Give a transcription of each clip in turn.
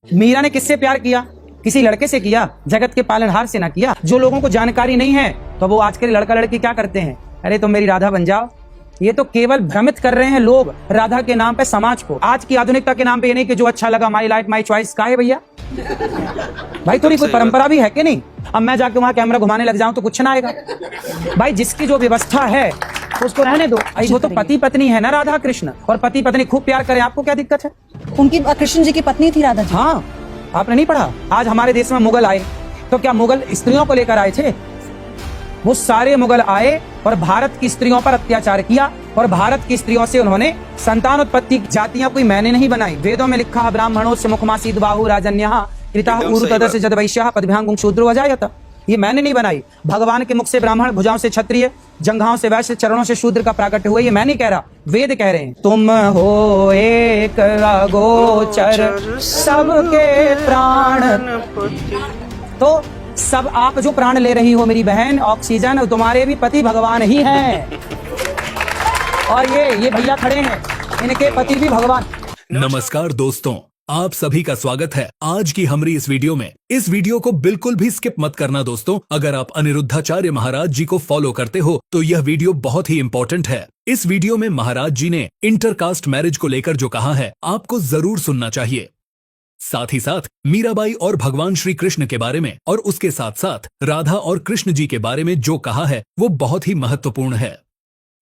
मीरा ने किससे प्यार किया? किसी लड़के से किया, जगत के पालनहार से ना किया। जो लोगों को जानकारी नहीं है तो वो आज के लड़का लड़की क्या करते हैं, अरे तुम मेरी राधा बन जाओ। ये तो केवल भ्रमित कर रहे हैं लोग राधा के नाम पे समाज को। आज की आधुनिकता के नाम पे ये नहीं कि जो अच्छा लगा, माई लाइफ माई चॉइस का है भैया। भाई थोड़ी कोई परंपरा भी है कि नहीं? अब मैं जाके वहां कैमरा घुमाने लग जाऊं तो कुछ ना आएगा। भाई जिसकी जो व्यवस्था है उसको रहने दो। वो तो पति पत्नी है ना राधा कृष्ण, और पति पत्नी खूब प्यार करें, आपको क्या दिक्कत है? उनकी कृष्ण जी की पत्नी थी राधा जी। हाँ, आपने नहीं पढ़ा? आज हमारे देश में मुगल आए तो क्या मुगल स्त्रियों को लेकर आए थे? वो सारे मुगल आए और भारत की स्त्रियों पर अत्याचार किया, और भारत की स्त्रियों से उन्होंने संतान उत्पत्ति। जातियां कोई मैंने नहीं बनाई, वेदों में लिखा ब्राह्मणों से मुखमासीद बाहु राजन्यः कृता ऊरु तदस्य जद वैश्यः पदभ्यां शूद्रो अजायत। ये मैंने नहीं बनाई। भगवान के मुख से ब्राह्मण, भुजाओं से क्षत्रिय, जंघाओं से वैश्य, चरणों से शूद्र का प्राकट्य हुआ। ये मैं नहीं कह रहा, वेद कह रहे हैं। तुम हो एक अगोचर सबके प्राण। तो सब आप जो प्राण ले रही हो मेरी बहन, ऑक्सीजन, तुम्हारे भी पति भगवान ही हैं। और ये भैया खड़े हैं, इनके पति भी भगवान। नमस्कार दोस्तों, आप सभी का स्वागत है आज की हमारी इस वीडियो में। इस वीडियो को बिल्कुल भी स्किप मत करना दोस्तों। अगर आप अनिरुद्धाचार्य महाराज जी को फॉलो करते हो तो यह वीडियो बहुत ही इंपॉर्टेंट है। इस वीडियो में महाराज जी ने इंटरकास्ट मैरिज को लेकर जो कहा है आपको जरूर सुनना चाहिए। साथ ही साथ मीराबाई और भगवान श्री कृष्ण के बारे में, और उसके साथ साथ राधा और कृष्ण जी के बारे में जो कहा है वो बहुत ही महत्वपूर्ण है।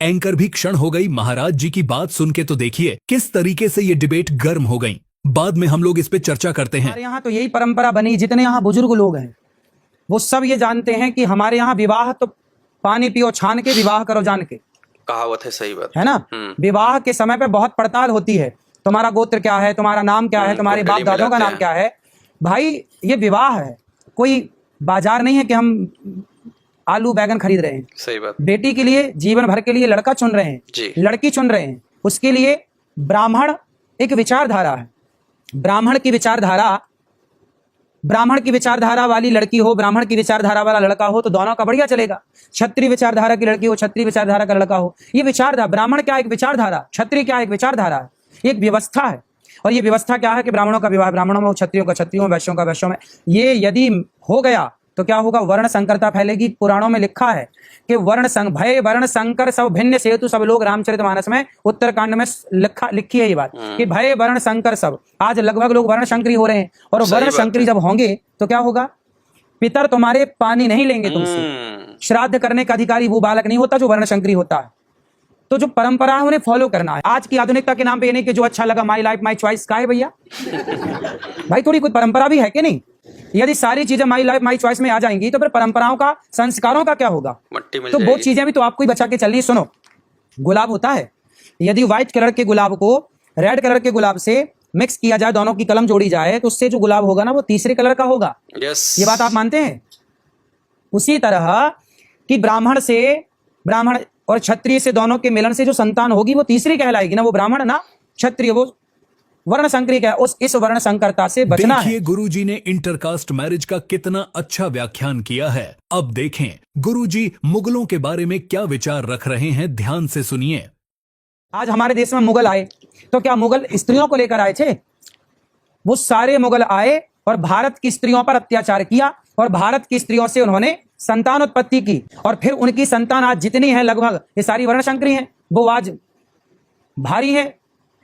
एंकर भी क्षण हो गई महाराज जी की बात सुन के, तो देखिए किस तरीके से ये डिबेट गर्म हो गई। बाद में हम लोग इस पे चर्चा करते हैं। हमारे यहाँ तो यही परंपरा बनी, जितने यहाँ बुजुर्ग लोग हैं वो सब ये जानते हैं कि हमारे यहाँ विवाह तो पानी पियो छान के, विवाह करो जान के। कहावत है, सही बात है ना। विवाह के समय पे बहुत पड़ताल होती है, तुम्हारा गोत्र क्या है, तुम्हारा नाम क्या है, तुम्हारे बाप दादों का नाम क्या है। भाई ये विवाह है, कोई बाजार नहीं है कि हम आलू बैगन खरीद रहे हैं। सही बात। बेटी के लिए जीवन भर के लिए लड़का चुन रहे हैं, लड़की चुन रहे हैं। उसके लिए ब्राह्मण एक विचारधारा है। ब्राह्मण की विचारधारा वाली लड़की हो, ब्राह्मण की विचारधारा वाला लड़का हो तो दोनों का बढ़िया चलेगा। क्षत्रिय विचारधारा की लड़की हो, क्षत्रिय विचारधारा का लड़का हो। ये विचारधारा, ब्राह्मण क्या एक विचारधारा, क्षत्रिय क्या एक विचारधारा है, एक व्यवस्था है। और ये व्यवस्था क्या है कि ब्राह्मणों का विवाह ब्राह्मणों में, क्षत्रियों का क्षत्रियों में, वैश्यों का वैश्यों में। ये यदि हो गया तो क्या होगा? वर्ण संकरता फैलेगी। पुराणों में लिखा है कि भय वर्ण संकर सब भिन्न सेतु। सब लोग रामचरितमानस में उत्तरकांड में लिखी है ये बात कि भय वर्ण संकर सब। आज लगभग लोग वर्ण संकरी हो रहे हैं, और वर्ण संकरी जब होंगे तो क्या होगा? पितर तुम्हारे पानी नहीं लेंगे तुमसे। श्राद्ध करने का अधिकारी वो बालक नहीं होता जो वर्ण संकरी होता है। तो जो परंपरा है उन्हें फॉलो करना है। आज की आधुनिकता के नाम पे ये नहीं कि जो अच्छा लगा, माई लाइफ माई चॉइस का है भैया। भाई थोड़ी कोई परंपरा भी है कि नहीं? यदि सारी चीजें माई लाइफ माई चॉइस में आ जाएंगी तो फिर परंपराओं का, संस्कारों का क्या होगा? तो वो चीजें भी तो आपको ही बचा के चलनी। सुनो, गुलाब होता है, यदि व्हाइट कलर के गुलाब को रेड कलर के गुलाब से मिक्स किया जाए, दोनों की कलम जोड़ी जाए, तो उससे जो गुलाब होगा ना वो तीसरे कलर का होगा। ये बात आप मानते हैं? उसी तरह कि ब्राह्मण और क्षत्रिय से दोनों के मिलन से जो संतान होगी वो तीसरी कहलाएगी ना, वो ब्राह्मण ना क्षत्रिय, वो वर्ण संकरी है। इस वर्ण संकरता से बचना है। देखिए गुरुजी ने इंटरकास्ट मैरिज का कितना अच्छा व्याख्यान किया है। अब देखें गुरुजी मुगलों के बारे में क्या विचार रख रहे हैं, ध्यान से सुनिए। आज हमारे देश में मुगल आए तो क्या मुगल स्त्रियों को लेकर आए थे? वो सारे मुगल आए और भारत की स्त्रियों पर अत्याचार किया, और भारत की स्त्रियों से उन्होंने संतान उत्पत्ति की, और फिर उनकी संतान आज जितनी है लगभग ये सारी वर्ण संकरी हैं। वो आज भारी है,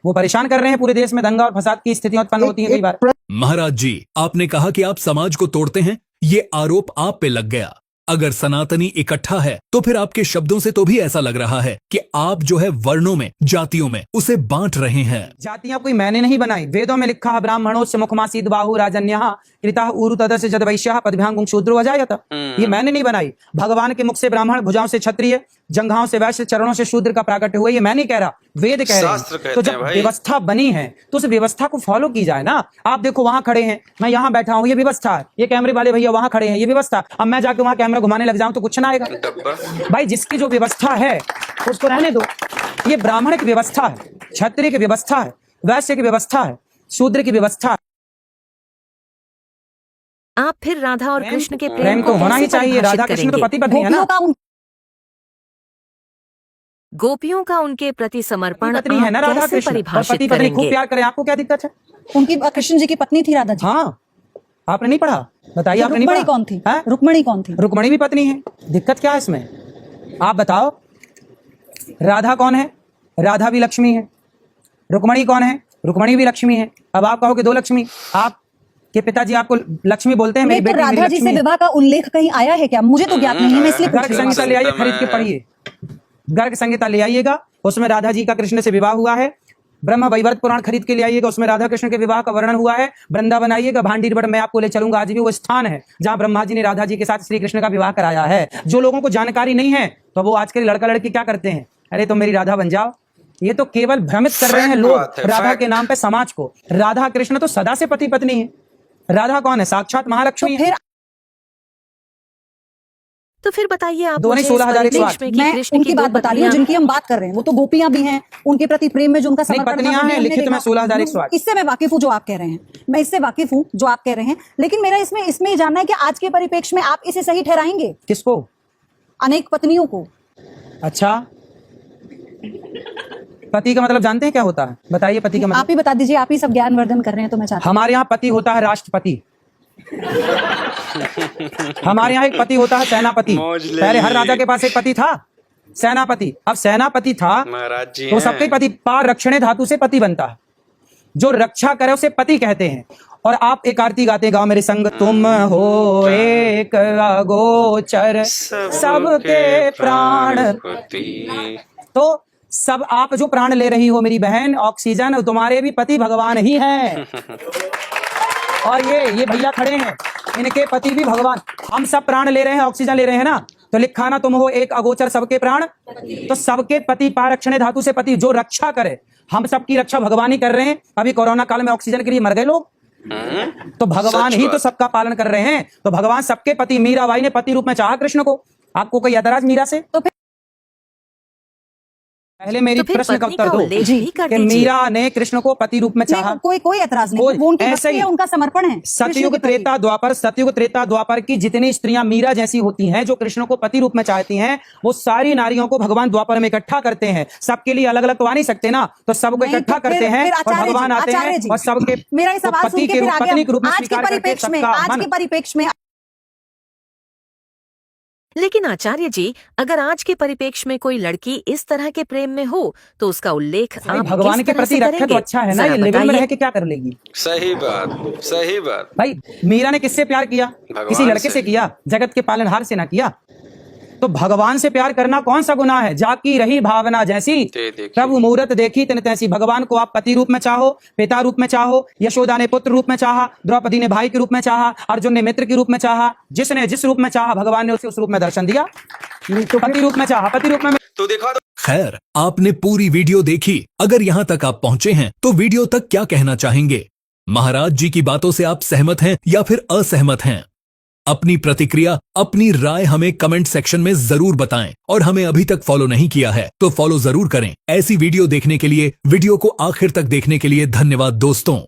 वो परेशान कर रहे हैं पूरे देश में। दंगा और फसाद की स्थितियां उत्पन्न होती है कई बार। महाराज जी, आपने कहा कि आप समाज को तोड़ते हैं, ये आरोप आप पे लग गया। अगर सनातनी इकट्ठा है तो फिर आपके शब्दों से तो भी ऐसा लग रहा है कि आप जो है वर्णों में, जातियों में उसे बांट रहे हैं। जातियां कोई मैंने नहीं बनाई, वेदों में लिखा ब्राह्मणों से मुखमासीद बाहु राजन्यः कृता ऊरु तदस्य जद वैश्यः पदभ्यां शूद्रो अजायत। ये मैंने नहीं बनाई। भगवान के मुख से ब्राह्मण, भुजाओं से क्षत्रिय, जंघाओं से वैश्य, चरणों से शूद्र का प्राकट्य हुआ। ये मैं नहीं कह रहा, वेद कह रहे हैं। तो जब व्यवस्था बनी है तो उस व्यवस्था को फॉलो की जाए ना। आप देखो वहां खड़े हैं, मैं यहाँ बैठा हूँ, ये व्यवस्था है। ये कैमरे वाले भैया वहां खड़े हैं, ये व्यवस्था। अब मैं जाके वहां कैमरा घुमाने लग जाऊं तो कुछ ना आएगा। भाई जिसकी जो व्यवस्था है उसको रहने दो। ये ब्राह्मण की व्यवस्था है, क्षत्रिय की व्यवस्था है, वैश्य की व्यवस्था है, शूद्र की व्यवस्था है। आप फिर राधा और कृष्ण के प्रेम तो होना ही चाहिए। राधा कृष्ण तो पति पत्नी है ना। गोपियों का उनके प्रति समर्पण पत्नी है ना आप राधा कैसे कृष्ण, और परिभाषित पति पत्नी खूब करेंगे? प्यार करें, आपको क्या दिक्कत है? उनकी कृष्ण जी की पत्नी थी राधा जी। हाँ, आपने नहीं पढ़ा? बताइए, तो आपने नहीं रुक्मणी पढ़ा? कौन थी? हाँ? रुक्मणी कौन थी? रुक्मणी भी पत्नी है, दिक्कत क्या है इसमें? आप बताओ, राधा कौन है? राधा भी लक्ष्मी है। रुक्मणी कौन है? रुक्मणी भी लक्ष्मी है। अब आप कहो कि दो लक्ष्मी, आपके पिताजी आपको लक्ष्मी बोलते हैं, मेरी नहीं, तो बेटी मेरी राधा जी लक्ष्मी से है। विवाह का उल्लेख कहीं आया है क्या? मुझे तो ज्ञात नहीं है, मैं इसलिए पूछ गर्ग रही हूँ। संहिता ले आइए, खरीद के पढ़िए। गर्ग संहिता ले आइएगा, उसमें राधा जी का कृष्ण से विवाह हुआ है। ब्रह्म वैवर्त पुराण खरीद के ले आइएगा, उसमें राधा कृष्ण के विवाह का वर्णन हुआ है। वृंदावन आइएगा, भांडीर बट मैं आपको ले चलूंगा, आज भी वो स्थान है जहां ब्रह्मा जी ने राधा जी के साथ श्री कृष्ण का विवाह कराया है। जो लोगों को जानकारी नहीं है तो वो आज के लड़का लड़की क्या करते हैं, अरे तुम मेरी राधा बन जाओ। ये तो केवल भ्रमित कर रहे हैं लोग बात है, राधा फैक्ट। के नाम पे समाज को। राधा कृष्ण तो सदा से पति पत्नी है। राधा कौन है? साक्षात महालक्ष्मी तो है। फिर तो फिर बताइए आप दो नहीं, मुझे इस 16,108 परिप्रेक्ष्य में कि मैं कृष्ण उनकी की बात दो बता रही हूँ पत्नियां- जिनकी हम बात कर रहे हैं। वो तो गोपियां भी हैं, उनके प्रति प्रेम में जो उनका समर्पण था, पत्नियां वो भी हैं, हमने लिखित में देखा। 16,108। इससे मैं वाकिफ हूँ जो आप कह रहे हैं, मैं इससे वाकिफ हूँ जो आप कह रहे हैं, लेकिन मेरा इसमें ये जानना है कि आज के परिप्रेक्ष्य में आप इसे सही ठहराएंगे किसको? अनेक पत्नियों को? अच्छा, पति का मतलब जानते हैं क्या होता है? बताइए पति का मतलब। आप ही बता दीजिए, आप ही सब ज्ञानवर्धन कर रहे हैं तो मैं चाहती हमारे यहाँ पति होता है राष्ट्रपति। हमारे यहाँ एक पति होता है सेनापति। मौज ले पहले हर ली। राजा के पास एक पति था, सेनापति। अब सेनापति था महाराज जी तो हैं। सबके पति पार रक्षणे धातु से पति बनता है। जो रक्षा करे उसे पति कहते हैं। और आप एक आरती गाते गाओ मेरे संग, तुम हो एक अगोचर सबके प्राण। पति। तो सब आप जो प्राण ले रही हो मेरी बहन, ऑक्सीजन, तुम्हारे भी पति भगवान ही हैं। और ये भैया खड़े हैं, इनके पति भी भगवान। हम सब प्राण ले रहे हैं, ऑक्सीजन ले रहे हैं ना, तो लिखा ना तुम हो एक अगोचर सबके प्राण। तो सबके पति पारक्षणे धातु से पति, जो रक्षा करे। हम सबकी रक्षा भगवान ही कर रहे हैं। अभी कोरोना काल में ऑक्सीजन के लिए मर गए लोग, तो भगवान सच ही तो बात। सबका पालन कर रहे हैं। तो भगवान सबके पति, मीराबाई ने पति रूप में चाहा कृष्ण को। आपको कोई ऐतराज मीरा से? तो फिर पहले मेरी तो फिर प्रश्न का पत्नी उत्तर का दो उल्लेख जी, भी कर कि दीजिए। मीरा ने कृष्ण को पति रूप में चाहा। नहीं, कोई ऐतराज नहीं, कोई वो उनकी ऐसे भक्ति ही है, उनका समर्पण है। सतयुग कृष्ण के प्रति। त्रेता द्वापर, सतयुग त्रेता द्वापर की जितनी स्त्रियां मीरा जैसी होती हैं, जो कृष्ण को पति रूप में चाहती हैं, वो सारी नारियों को भगवान द्वापर में इकट्ठा करते हैं। सबके लिए अलग अलग तो आ नहीं सकते ना, तो सबको नहीं, इकट्ठा तो करते फिर हैं और आचार्य भगवान जी, आते आचार्य हैं जी, और सबके मेरा ये सवाल पति सुन के के रूप, फिर पत्नी के रूप में आज के स्वीकार करके परिप्रेक्ष्य में, सबका आज मन। के परिप्रेक्ष्य में लेकिन आचार्य जी, अगर आज के परिप्रेक्ष्य में कोई लड़की इस तरह के प्रेम में हो तो उसका उल्लेख भाई, आप भगवान किस के तरह प्रति से रखे तो करेंगे? अच्छा है ना, जरा ये लेवल में बताइए। रह के क्या कर लेगी? सही बात, सही बात। भाई मीरा ने किससे प्यार किया? भगवान किसी लड़के से। से किया, जगत के पालनहार से ना किया। तो भगवान से प्यार करना कौन सा गुनाह है? जाकी रही भावना जैसी ते देखी। प्रभु मूरत देखी तिन तैसी। भगवान को आप पति रूप में चाहो, पिता रूप में चाहो, यशोदा ने पुत्र रूप में चाहा, द्रौपदी ने भाई के रूप में चाहा, अर्जुन ने मित्र के रूप में चाहा, जिसने जिस रूप में चाहा भगवान ने उसे उस रूप में दर्शन दिया। तो पति रूप में चाहा, पति रूप में तो देखा तो खैर, आपने पूरी वीडियो देखी। अगर यहाँ तक आप पहुंचे हैं तो वीडियो तक क्या कहना चाहेंगे? महाराज जी की बातों से आप सहमत हैं या फिर असहमत हैं? अपनी प्रतिक्रिया, अपनी राय हमें कमेंट सेक्शन में जरूर बताएं। और हमें अभी तक फॉलो नहीं किया है तो फॉलो जरूर करें। ऐसी वीडियो देखने के लिए, वीडियो को आखिर तक देखने के लिए धन्यवाद दोस्तों।